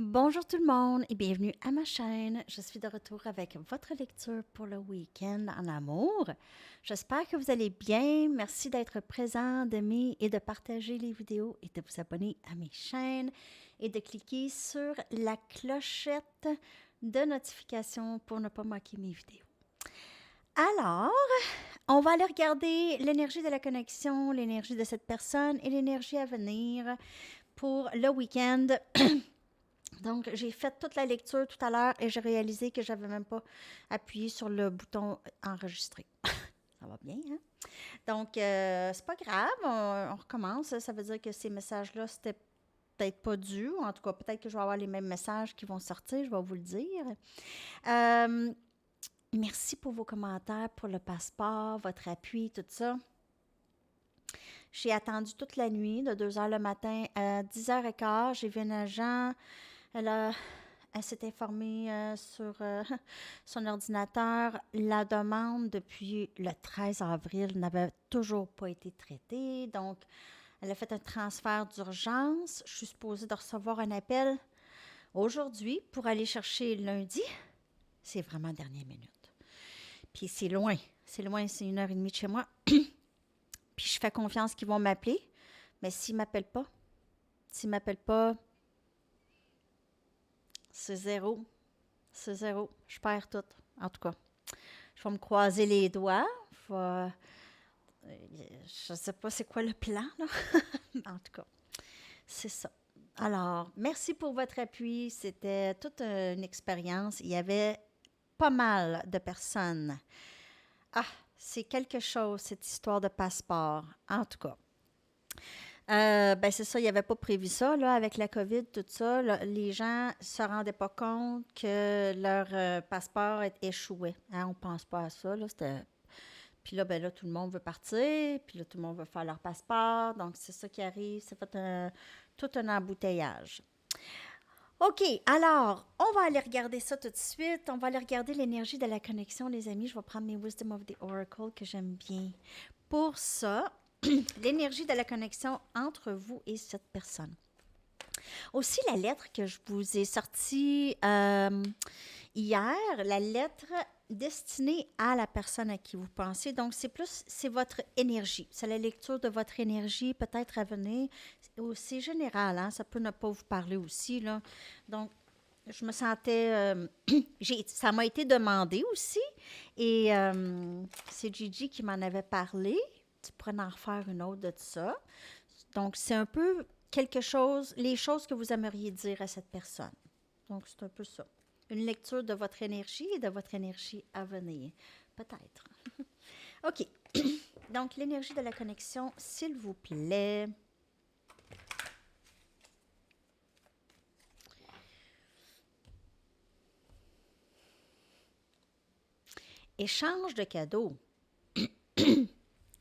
Bonjour tout le monde et bienvenue à ma chaîne. Je suis de retour avec votre lecture pour le week-end en amour. J'espère que vous allez bien. Merci d'être présent, d'aimer et de partager les vidéos et de vous abonner à mes chaînes et de cliquer sur la clochette de notification pour ne pas manquer mes vidéos. Alors, on va aller regarder l'énergie de la connexion, l'énergie de cette personne et l'énergie à venir pour le week-end. Donc, j'ai fait toute la lecture tout à l'heure et j'ai réalisé que j'avais même pas appuyé sur le bouton enregistrer. Ça va bien, hein? Donc, c'est pas grave, on recommence. Ça veut dire que ces messages-là, c'était peut-être pas dû. En tout cas, peut-être que je vais avoir les mêmes messages qui vont sortir, je vais vous le dire. Euh, Merci pour vos commentaires, pour le passeport, votre appui, tout ça. J'ai attendu toute la nuit, de 2 heures le matin à 10h15. J'ai vu un agent. Elle s'est informée sur son ordinateur. La demande depuis le 13 avril n'avait toujours pas été traitée. Donc, elle a fait un transfert d'urgence. Je suis supposée de recevoir un appel aujourd'hui pour aller chercher lundi. C'est vraiment dernière minute. Puis c'est loin. C'est loin, c'est 1h30 de chez moi. Puis je fais confiance qu'ils vont m'appeler. Mais s'ils ne m'appellent pas, c'est zéro. C'est zéro. Je perds tout. En tout cas, je vais me croiser les doigts. Je ne sais pas c'est quoi le plan, là. En tout cas, c'est ça. Alors, merci pour votre appui. C'était toute une expérience. Il y avait pas mal de personnes. Ah, c'est quelque chose, cette histoire de passeport. En tout cas. Ben c'est ça, il n'y avait pas prévu ça, là, avec la COVID, tout ça. Là, les gens ne se rendaient pas compte que leur passeport échouait. Hein, on ne pense pas à ça, là. Puis là, ben là, tout le monde veut partir, puis là, tout le monde veut faire leur passeport. Donc, c'est ça qui arrive. C'est fait tout un embouteillage. OK, alors, on va aller regarder ça tout de suite. On va aller regarder l'énergie de la connexion, les amis. Je vais prendre mes Wisdom of the Oracle que j'aime bien. Pour ça, l'énergie de la connexion entre vous et cette personne. Aussi, la lettre que je vous ai sortie hier, la lettre destinée à la personne à qui vous pensez. Donc, c'est votre énergie. C'est la lecture de votre énergie, peut-être à venir. C'est général, hein? Ça peut ne pas vous parler aussi, là. Donc, je me sentais... ça m'a été demandé aussi. Et c'est Gigi qui m'en avait parlé. Tu pourrais en refaire une autre de ça. Donc, c'est un peu quelque chose, les choses que vous aimeriez dire à cette personne. Donc, c'est un peu ça. Une lecture de votre énergie et de votre énergie à venir. Peut-être. OK. Donc, l'énergie de la connexion, s'il vous plaît. Échange de cadeaux.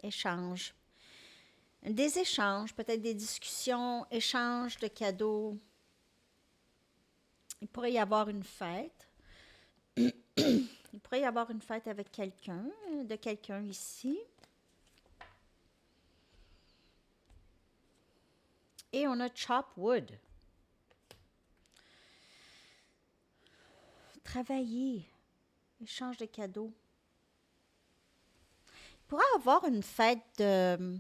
Échange. Des échanges, peut-être des discussions, échanges de cadeaux. Il pourrait y avoir une fête. Il pourrait y avoir une fête avec quelqu'un, de quelqu'un ici. Et on a chop wood. Travailler. Échange de cadeaux. Il pourrait y avoir une fête de...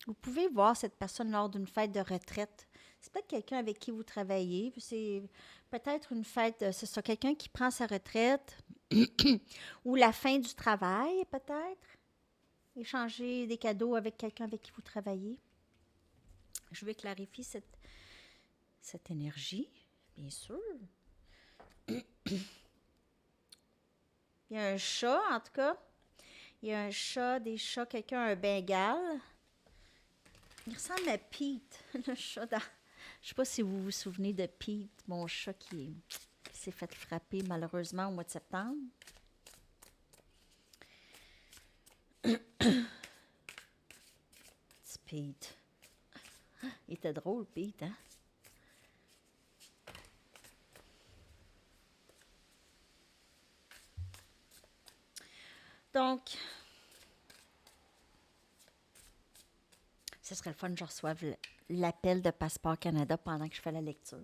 Vous pouvez voir cette personne lors d'une fête de retraite. C'est peut-être quelqu'un avec qui vous travaillez. C'est peut-être une fête, c'est ça, quelqu'un qui prend sa retraite ou la fin du travail, peut-être. Échanger des cadeaux avec quelqu'un avec qui vous travaillez. Je vais clarifier cette énergie, bien sûr. Il y a un chat, en tout cas. Il y a un chat, des chats, quelqu'un a un bengale. Il ressemble à Pete, le chat dans... Je ne sais pas si vous vous souvenez de Pete, mon chat qui s'est fait frapper malheureusement au mois de septembre. Petit Pete. Il était drôle, Pete, hein? Donc, ce serait le fun que je reçoive l'appel de Passeport Canada pendant que je fais la lecture.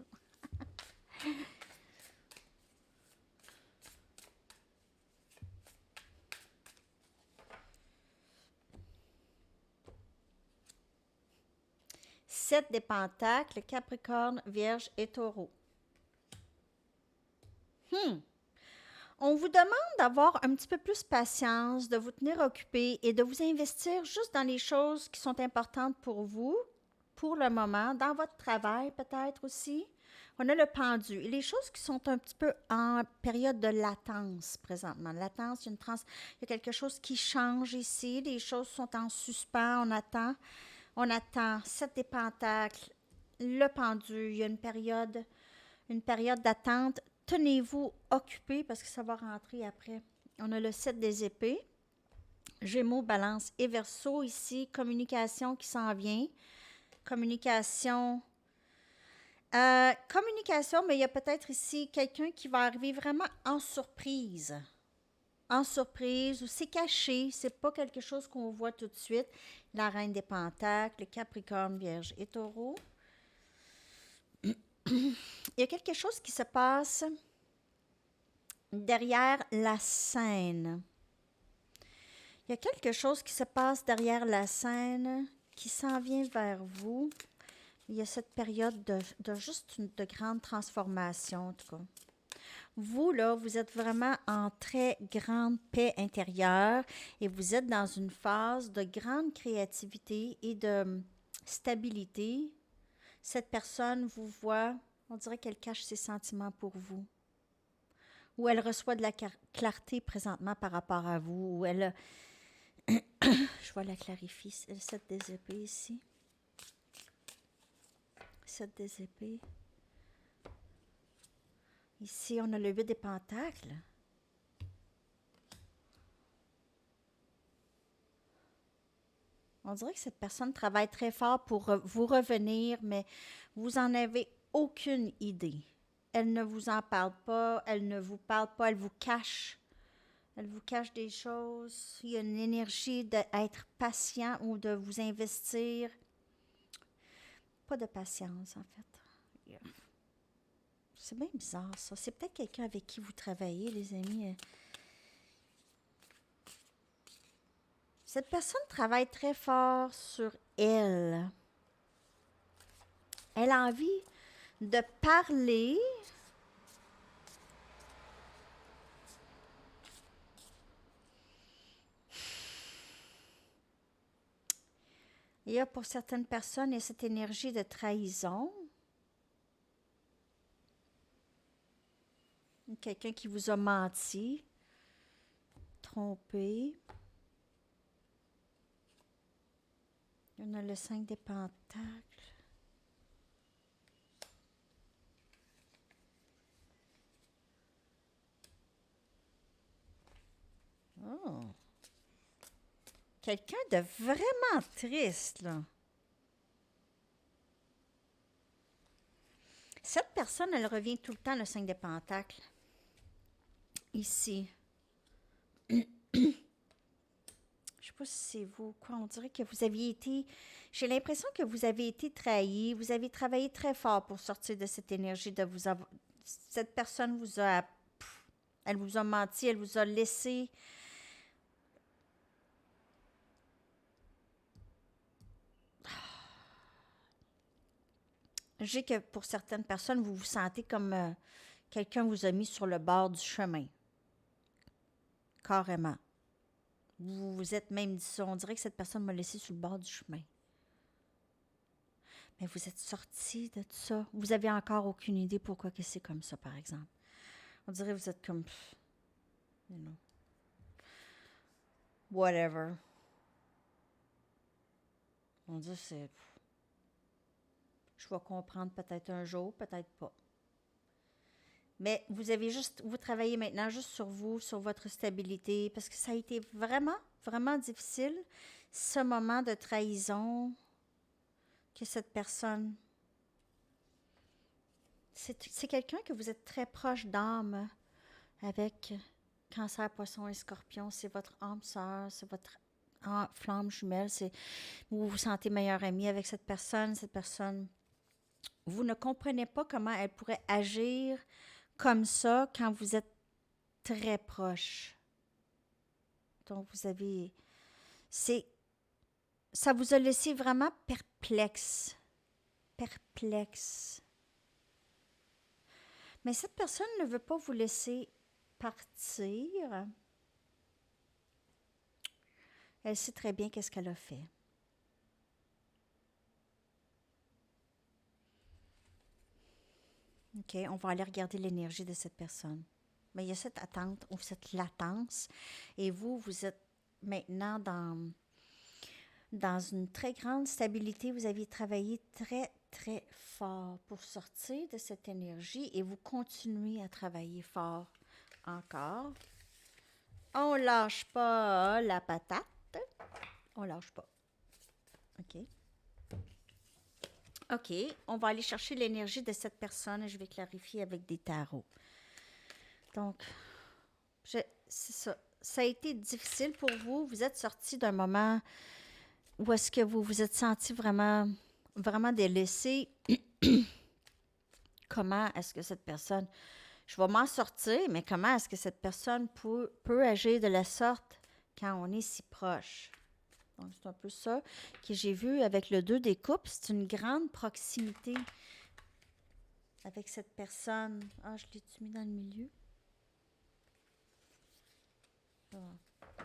Sept des pentacles, Capricorne, Vierge et Taureau. On vous demande d'avoir un petit peu plus patience, de vous tenir occupé et de vous investir juste dans les choses qui sont importantes pour vous, pour le moment, dans votre travail peut-être aussi. On a le pendu. Et les choses qui sont un petit peu en période de latence présentement. Latence, il y a quelque chose qui change ici. Les choses sont en suspens. On attend. Sept des pentacles, le pendu. Il y a une période d'attente. Tenez-vous occupés parce que ça va rentrer après. On a le 7 des épées. Gémeaux, Balance et Verseau ici. Communication qui s'en vient. Communication. Communication, mais il y a peut-être ici quelqu'un qui va arriver vraiment en surprise. En surprise, ou c'est caché, c'est pas quelque chose qu'on voit tout de suite. La Reine des Pentacles, le Capricorne, Vierge et Taureau. Il y a quelque chose qui se passe derrière la scène. Il y a quelque chose qui se passe derrière la scène qui s'en vient vers vous. Il y a cette période de grande transformation, en tout cas. Vous, là, vous êtes vraiment en très grande paix intérieure et vous êtes dans une phase de grande créativité et de stabilité. Cette personne vous voit, on dirait qu'elle cache ses sentiments pour vous. Ou elle reçoit de la clarté présentement par rapport à vous. Ou elle... Je vois la clarifie, le 7 des épées ici. 7 des épées. Ici, on a le 8 des pentacles. On dirait que cette personne travaille très fort pour vous revenir, mais vous n'en avez aucune idée. Elle ne vous en parle pas, elle ne vous parle pas, elle vous cache. Elle vous cache des choses. Il y a une énergie d'être patient ou de vous investir. Pas de patience, en fait. C'est bien bizarre, ça. C'est peut-être quelqu'un avec qui vous travaillez, les amis. Cette personne travaille très fort sur elle. Elle a envie de parler. Il y a pour certaines personnes, il y a cette énergie de trahison. Quelqu'un qui vous a menti, trompé. On a le 5 des pentacles. Oh. Quelqu'un de vraiment triste, là. Cette personne, elle revient tout le temps, le 5 des pentacles. Ici. Je ne sais pas si c'est vous, quoi. On dirait que vous aviez été... J'ai l'impression que vous avez été trahi. Vous avez travaillé très fort pour sortir de cette énergie de vous avoir... Cette personne vous a... Elle vous a menti, elle vous a laissé... J'ai que pour certaines personnes, vous vous sentez comme quelqu'un vous a mis sur le bord du chemin. Carrément. Vous vous êtes même dit ça. On dirait que cette personne m'a laissé sur le bord du chemin. Mais vous êtes sorti de tout ça. Vous avez encore aucune idée pourquoi que c'est comme ça, par exemple. On dirait que vous êtes comme... You know. Whatever. On dirait que c'est... Je vais comprendre peut-être un jour, peut-être pas. Mais vous travaillez maintenant juste sur vous, sur votre stabilité, parce que ça a été vraiment, vraiment difficile, ce moment de trahison que cette personne... C'est quelqu'un que vous êtes très proche d'âme avec Cancer, Poisson et Scorpion. C'est votre âme sœur, c'est votre flamme jumelle. Vous vous sentez meilleur ami avec cette personne. Cette personne vous ne comprenez pas comment elle pourrait agir comme ça quand vous êtes très proche. Donc, vous avez... C'est, ça vous a laissé vraiment perplexe. Perplexe. Mais cette personne ne veut pas vous laisser partir. Elle sait très bien qu'est-ce qu'elle a fait. OK, on va aller regarder l'énergie de cette personne. Mais il y a cette attente ou cette latence. Et vous êtes maintenant dans une très grande stabilité. Vous aviez travaillé très, très fort pour sortir de cette énergie et vous continuez à travailler fort encore. On lâche pas la patate. On lâche pas. OK. OK, on va aller chercher l'énergie de cette personne et je vais clarifier avec des tarots. Donc, c'est ça. Ça a été difficile pour vous. Vous êtes sorti d'un moment où est-ce que vous vous êtes senti vraiment, vraiment délaissé. Comment est-ce que cette personne... Je vais m'en sortir, mais comment est-ce que cette personne peut agir de la sorte quand on est si proche? Donc, c'est un peu ça que j'ai vu avec le 2 des coupes. C'est une grande proximité avec cette personne. Ah, je l'ai-tu mis dans le milieu? Ah,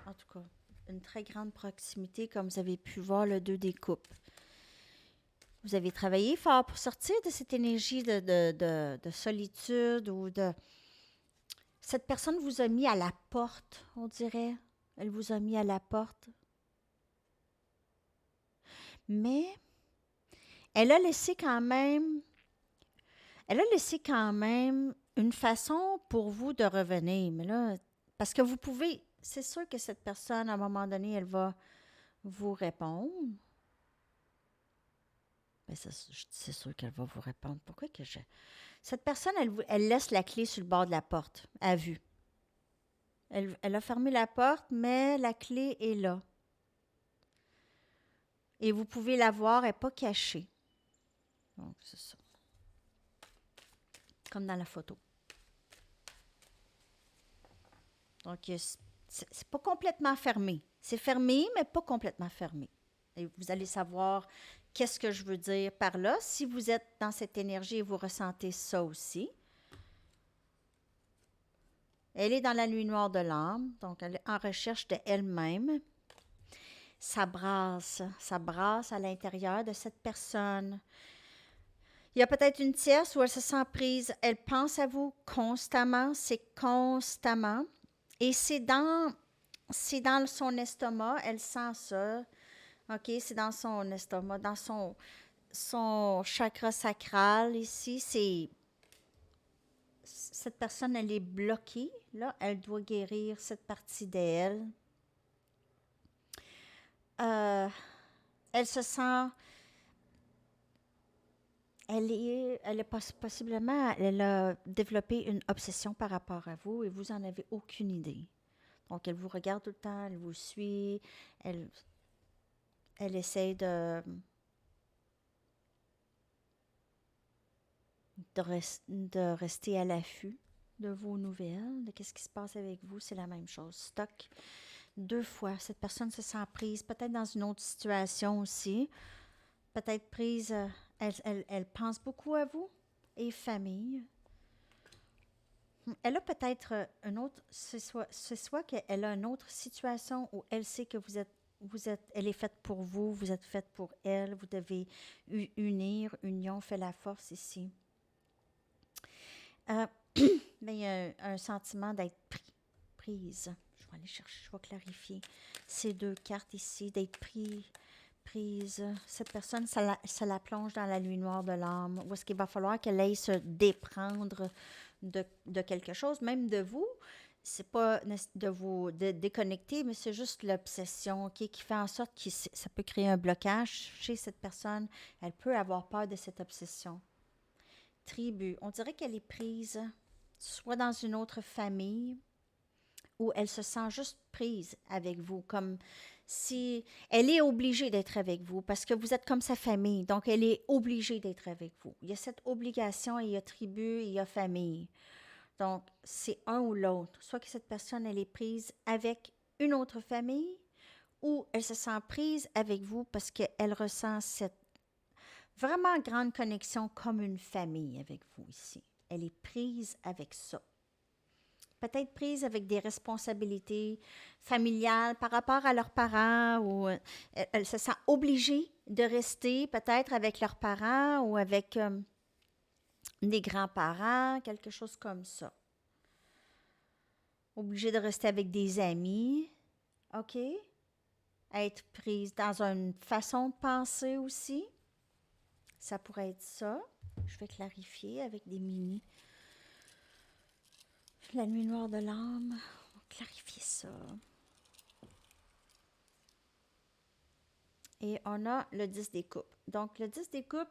en tout cas, une très grande proximité, comme vous avez pu voir le 2 des coupes. Vous avez travaillé fort pour sortir de cette énergie de solitude ou de... Cette personne vous a mis à la porte, on dirait. Elle vous a mis à la porte. Mais elle a laissé quand même... Elle a laissé quand même une façon pour vous de revenir. Mais là, parce que vous pouvez... C'est sûr que cette personne, à un moment donné, elle va vous répondre. Mais c'est sûr qu'elle va vous répondre. Pourquoi que je... Cette personne, elle laisse la clé sur le bord de la porte, à vue. Elle a fermé la porte, mais la clé est là. Et vous pouvez la voir, elle n'est pas cachée. Donc, c'est ça. Comme dans la photo. Donc, c'est pas complètement fermé. C'est fermé, mais pas complètement fermé. Et vous allez savoir qu'est-ce que je veux dire par là. Si vous êtes dans cette énergie et vous ressentez ça aussi. Elle est dans la nuit noire de l'âme, donc elle est en recherche d'elle-même. Ça brasse à l'intérieur de cette personne. Il y a peut-être une tierce où elle se sent prise. Elle pense à vous constamment, c'est constamment. Et c'est dans son estomac, elle sent ça. OK, c'est dans son estomac, dans son chakra sacral ici. Cette personne, elle est bloquée. Là, elle doit guérir cette partie d'elle. Elle se sent... possiblement, elle a développé une obsession par rapport à vous et vous en avez aucune idée. Donc, elle vous regarde tout le temps, elle vous suit, elle essaie de rester à l'affût de vos nouvelles, de qu'est-ce qui se passe avec vous, c'est la même chose. Stock 2 fois. Cette personne se sent prise, peut-être dans une autre situation aussi, peut-être prise, elle pense beaucoup à vous et famille. Elle a peut-être une autre, c'est soit qu'elle a une autre situation où elle sait que elle est faite pour vous, vous êtes faite pour elle, vous devez unir, union fait la force ici. Mais il y a un sentiment d'être prise. Je vais aller chercher, je vais clarifier ces 2 cartes ici, d'être prise. Cette personne, ça la plonge dans la nuit noire de l'âme, où est-ce qu'il va falloir qu'elle aille se déprendre de quelque chose, même de vous. C'est pas de vous déconnecter, mais c'est juste l'obsession qui fait en sorte que ça peut créer un blocage chez cette personne. Elle peut avoir peur de cette obsession. Tribu, on dirait qu'elle est prise soit dans une autre famille où elle se sent juste prise avec vous, comme Si elle est obligée d'être avec vous parce que vous êtes comme sa famille, donc elle est obligée d'être avec vous. Il y a cette obligation, il y a tribu, il y a famille. Donc, c'est un ou l'autre. Soit que cette personne, elle est prise avec une autre famille ou elle se sent prise avec vous parce qu'elle ressent cette vraiment grande connexion comme une famille avec vous ici. Elle est prise avec ça. Peut-être prise avec des responsabilités familiales par rapport à leurs parents ou elle se sent obligée de rester peut-être avec leurs parents ou avec des grands-parents, quelque chose comme ça. Obligée de rester avec des amis, OK? Être prise dans une façon de penser aussi. Ça pourrait être ça. Je vais clarifier avec des mini. La nuit noire de l'âme. On va clarifier ça. Et on a le 10 des coupes. Donc, le 10 des coupes,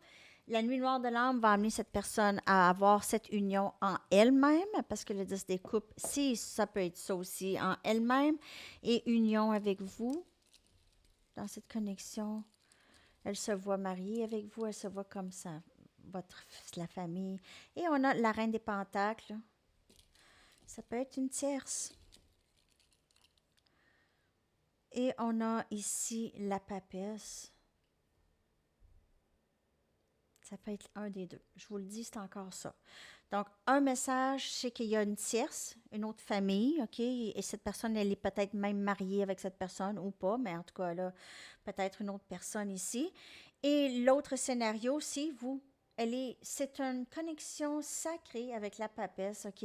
la nuit noire de l'âme va amener cette personne à avoir cette union en elle-même, parce que le 10 des coupes, si ça peut être ça aussi, en elle-même, et union avec vous, dans cette connexion. Elle se voit mariée avec vous, elle se voit comme ça, la famille. Et on a la reine des pentacles. Ça peut être une tierce. Et on a ici la papesse. Ça peut être un des deux. Je vous le dis, c'est encore ça. Donc, un message, c'est qu'il y a une tierce, une autre famille, OK? Et cette personne, elle est peut-être même mariée avec cette personne ou pas, mais en tout cas, là, peut-être une autre personne ici. Et l'autre scénario, c'est vous. C'est une connexion sacrée avec la papesse, OK?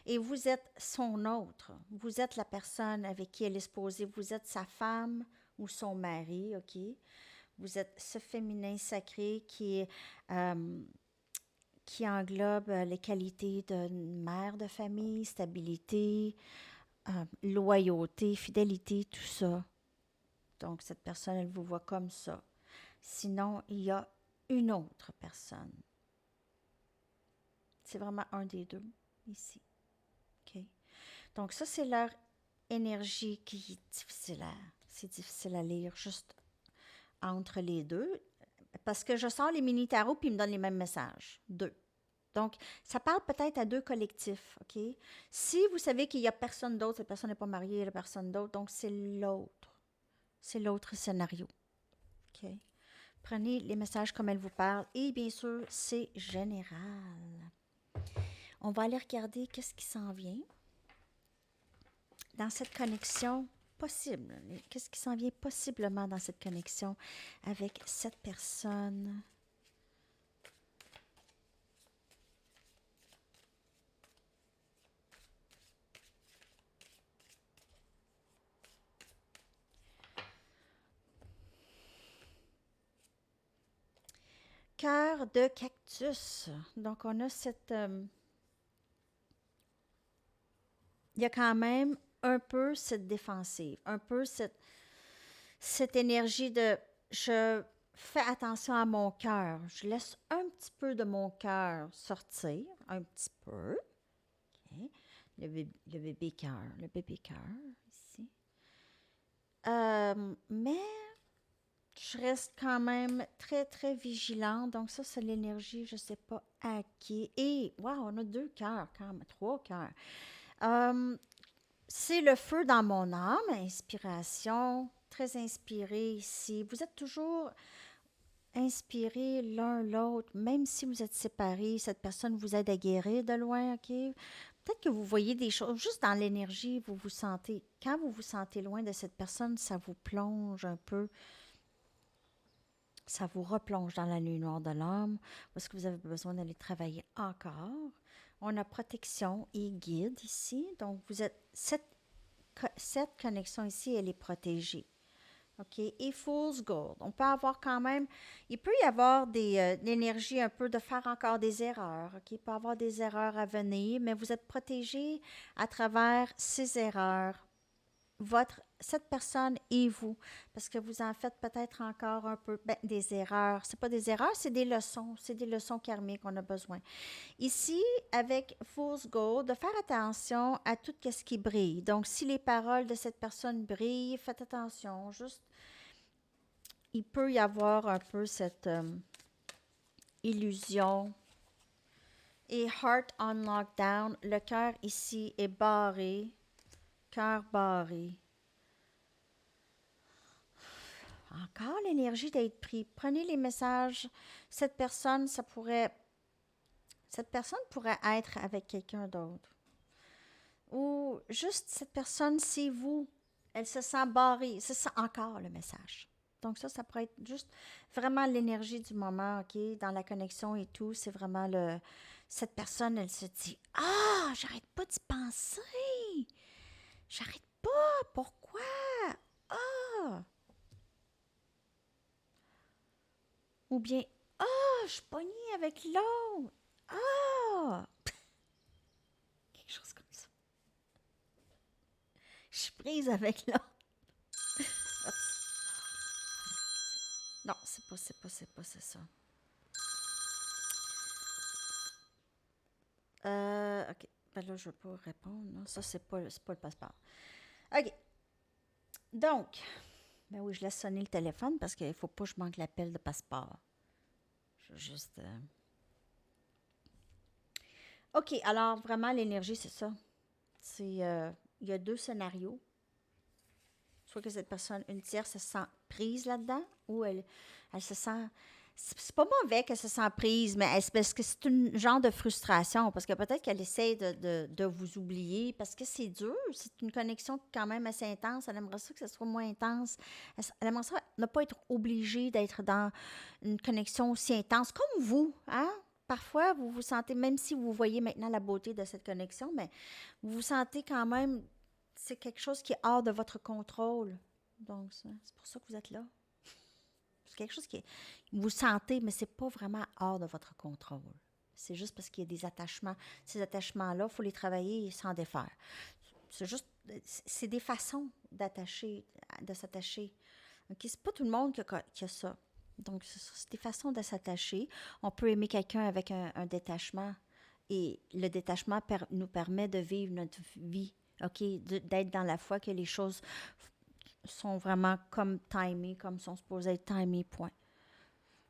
Et vous êtes son autre. Vous êtes la personne avec qui elle est supposée. Vous êtes sa femme ou son mari, OK? Vous êtes ce féminin sacré qui englobe les qualités d'une mère de famille, stabilité, loyauté, fidélité, tout ça. Donc, cette personne, elle vous voit comme ça. Sinon, il y a une autre personne. C'est vraiment un des deux ici. OK? Donc, ça, c'est leur énergie qui est c'est difficile à lire juste entre les deux. Parce que je sors les mini-tarots puis ils me donnent les mêmes messages. Deux. Donc, ça parle peut-être à deux collectifs, OK? Si vous savez qu'il n'y a personne d'autre, cette personne n'est pas mariée, il n'y a personne d'autre, donc c'est l'autre. C'est l'autre scénario, OK? Prenez les messages comme elles vous parlent et bien sûr, c'est général. On va aller regarder qu'est-ce qui s'en vient dans cette connexion possible. Qu'est-ce qui s'en vient possiblement dans cette connexion avec cette personne? Cœur de cactus. Donc, on a il y a quand même un peu cette défensive, un peu cette énergie de je fais attention à mon cœur. Je laisse un petit peu de mon cœur sortir, un petit peu. Okay. Le bébé cœur ici. Mais je reste quand même très, très vigilante. Donc, ça, c'est l'énergie, je ne sais pas à qui. Et, wow, on a 2 cœurs, quand même, 3 cœurs. C'est le feu dans mon âme, inspiration, très inspiré ici. Vous êtes toujours inspirés l'un l'autre, même si vous êtes séparés, cette personne vous aide à guérir de loin, OK? Peut-être que vous voyez des choses, juste dans l'énergie, quand vous vous sentez loin de cette personne, ça vous plonge un peu, ça vous replonge dans la nuit noire de l'âme, parce que vous avez besoin d'aller travailler encore. On a protection et guide ici, donc vous êtes, cette connexion ici, elle est protégée. OK? Et Fool's Gold. On peut avoir quand même, il peut y avoir l'énergie un peu de faire encore des erreurs. OK? Il peut y avoir des erreurs à venir, mais vous êtes protégé à travers ces erreurs. cette personne et vous, parce que vous en faites peut-être encore un peu des erreurs. C'est pas des erreurs, c'est des leçons karmiques qu'on a besoin. Ici, avec Fool's Gold, de faire attention à tout ce qui brille. Donc, si les paroles de cette personne brillent, faites attention. Juste, il peut y avoir un peu cette illusion. Et Heart on Lockdown, le cœur ici est barré, cœur barré. Encore l'énergie d'être pris. Prenez les messages. Cette personne pourrait être avec quelqu'un d'autre. Ou juste cette personne, c'est vous. Elle se sent barrée. C'est ça encore le message. Donc ça pourrait être juste vraiment l'énergie du moment, OK? Dans la connexion et tout, c'est vraiment cette personne, elle se dit, « Ah, j'arrête pas d'y penser! J'arrête pas! Pourquoi? Ah! » Ou bien, « Ah, je suis pognée avec l'autre! Ah! » Quelque chose comme ça. Je suis prise avec l'autre. Non, c'est ça. OK. Ben là, je ne vais pas répondre. Non, ça, c'est pas le passeport. OK. Donc, ben oui, je laisse sonner le téléphone parce qu'il ne faut pas que je manque l'appel de passeport. Je vais juste... OK, alors vraiment, l'énergie, c'est ça. Il y a deux scénarios. Soit que cette personne, une tierce, se sent prise là-dedans ou elle se sent... C'est pas mauvais qu'elle se sent prise, mais parce que c'est un genre de frustration, parce que peut-être qu'elle essaie de vous oublier, parce que c'est dur, c'est une connexion quand même assez intense, elle aimerait ça que ce soit moins intense, elle aimerait ça ne pas être obligée d'être dans une connexion aussi intense comme vous, hein? Parfois, vous vous sentez, même si vous voyez maintenant la beauté de cette connexion, mais vous vous sentez quand même, c'est quelque chose qui est hors de votre contrôle. Donc, c'est pour ça que vous êtes là. C'est quelque chose qui est, vous sentez, mais c'est pas vraiment hors de votre contrôle. C'est juste parce qu'il y a des attachements. Ces attachements-là, il faut les travailler et s'en défaire. C'est juste, c'est des façons de s'attacher. Okay? C'est pas tout le monde qui a ça. Donc, c'est des façons de s'attacher. On peut aimer quelqu'un avec un détachement. Et le détachement nous permet de vivre notre vie, OK? D'être dans la foi que les choses sont vraiment comme timées, comme sont supposées être timées, point.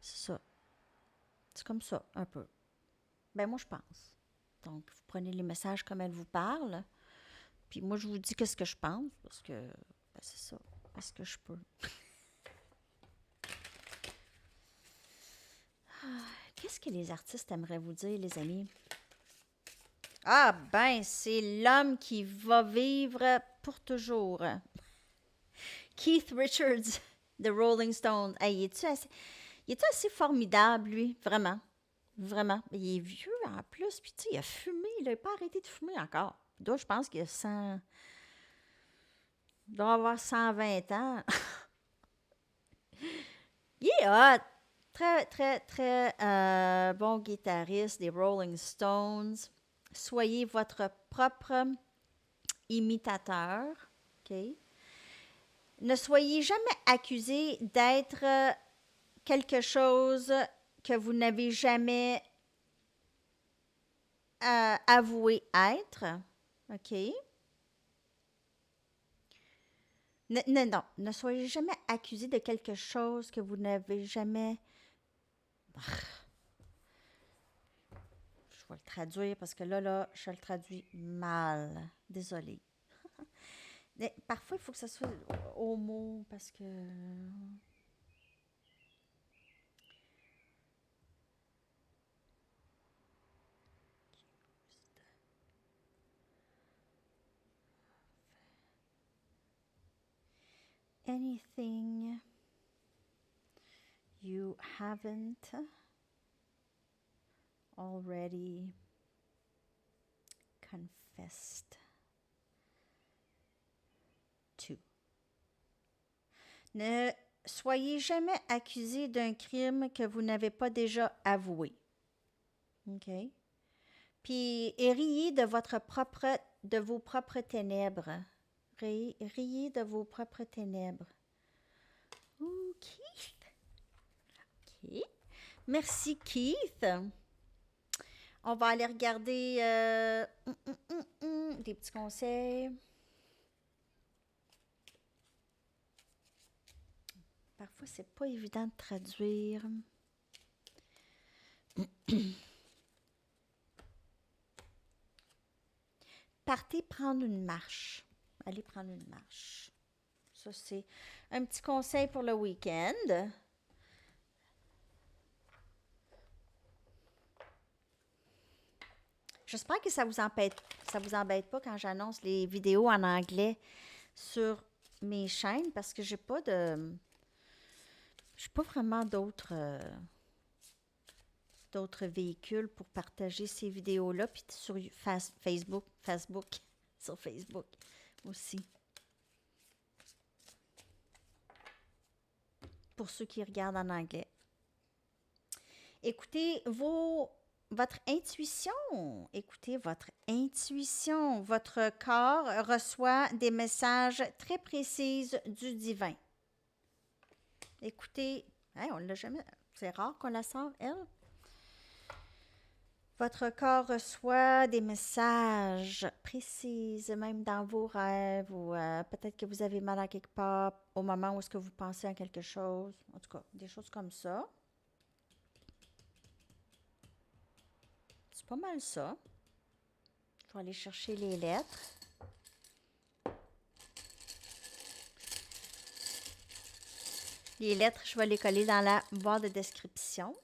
C'est ça. C'est comme ça, un peu. Ben moi, je pense. Donc, vous prenez les messages comme elles vous parlent. Puis moi, je vous dis qu'est-ce que je pense, parce que, ben c'est ça, parce que je peux. Qu'est-ce que les artistes aimeraient vous dire, les amis? Ah, ben, c'est l'homme qui va vivre pour toujours. Keith Richards, de Rolling Stone. Hey, il est assez formidable, lui, vraiment. Vraiment. Il est vieux en plus, puis tu sais, il a fumé, il n'a pas arrêté de fumer encore. Donc, je pense qu'il a 100... Il doit avoir 120 ans. Il est hot! Très, très, très bon guitariste des Rolling Stones. Soyez votre propre imitateur. OK? Ne soyez jamais accusé d'être quelque chose que vous n'avez jamais avoué être. OK? Non. Ne soyez jamais accusé de quelque chose que vous n'avez jamais... Je vais le traduire parce que là, je le traduis mal. Désolée. Mais parfois, il faut que ça soit au mot parce que... Anything you haven't already confessed to. Ne soyez jamais accusé d'un crime que vous n'avez pas déjà avoué. OK? Puis, et riez de vos propres ténèbres. riez de vos propres ténèbres. OK. OK. Merci, Keith. On va aller regarder des petits conseils. Parfois, c'est pas évident de traduire. Partez prendre une marche. Allez prendre une marche. Ça, c'est un petit conseil pour le week-end. J'espère que ça vous embête pas quand j'annonce les vidéos en anglais sur mes chaînes parce que j'ai pas vraiment d'autres véhicules pour partager ces vidéos-là, puis sur Facebook, sur Facebook aussi. Pour ceux qui regardent en anglais. Écoutez votre intuition. Écoutez votre intuition. Votre corps reçoit des messages très précis du divin. Écoutez, on l'a jamais. C'est rare qu'on la sort, elle. Votre corps reçoit des messages précis, même dans vos rêves, ou peut-être que vous avez mal à quelque part au moment où est-ce que vous pensez à quelque chose. En tout cas, des choses comme ça. C'est pas mal ça. Je vais aller chercher les lettres. Les lettres, je vais les coller dans la barre de description.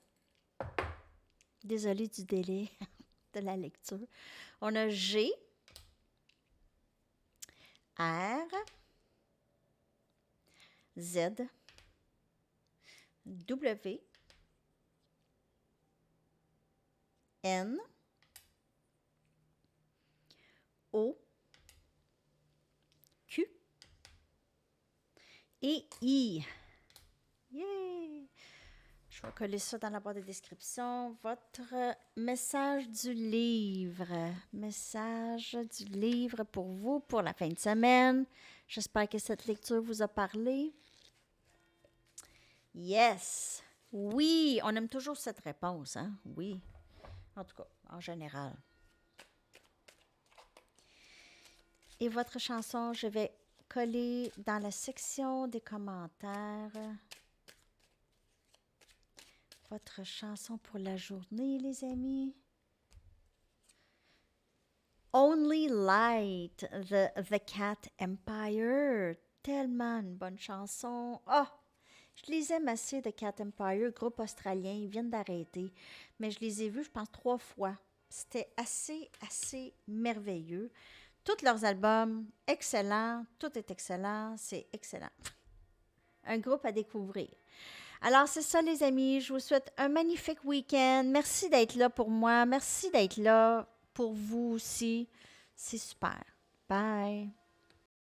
Désolée du délai de la lecture. On a G, R, Z, W, N, O, Q et I. Yeah! Je vais coller ça dans la barre de description. Votre message du livre. Message du livre pour vous pour la fin de semaine. J'espère que cette lecture vous a parlé. Yes! Oui, on aime toujours cette réponse, hein? Oui. En tout cas, en général. Et votre chanson, je vais coller dans la section des commentaires. Votre chanson pour la journée, les amis. Only Light, The Cat Empire. Tellement une bonne chanson. Oh, je les aime assez, The Cat Empire, groupe australien. Ils viennent d'arrêter. Mais je les ai vus, je pense, 3 fois. C'était assez merveilleux. Tous leurs albums, excellents. Tout est excellent. C'est excellent. Un groupe à découvrir. Alors, c'est ça, les amis. Je vous souhaite un magnifique week-end. Merci d'être là pour moi. Merci d'être là pour vous aussi. C'est super. Bye.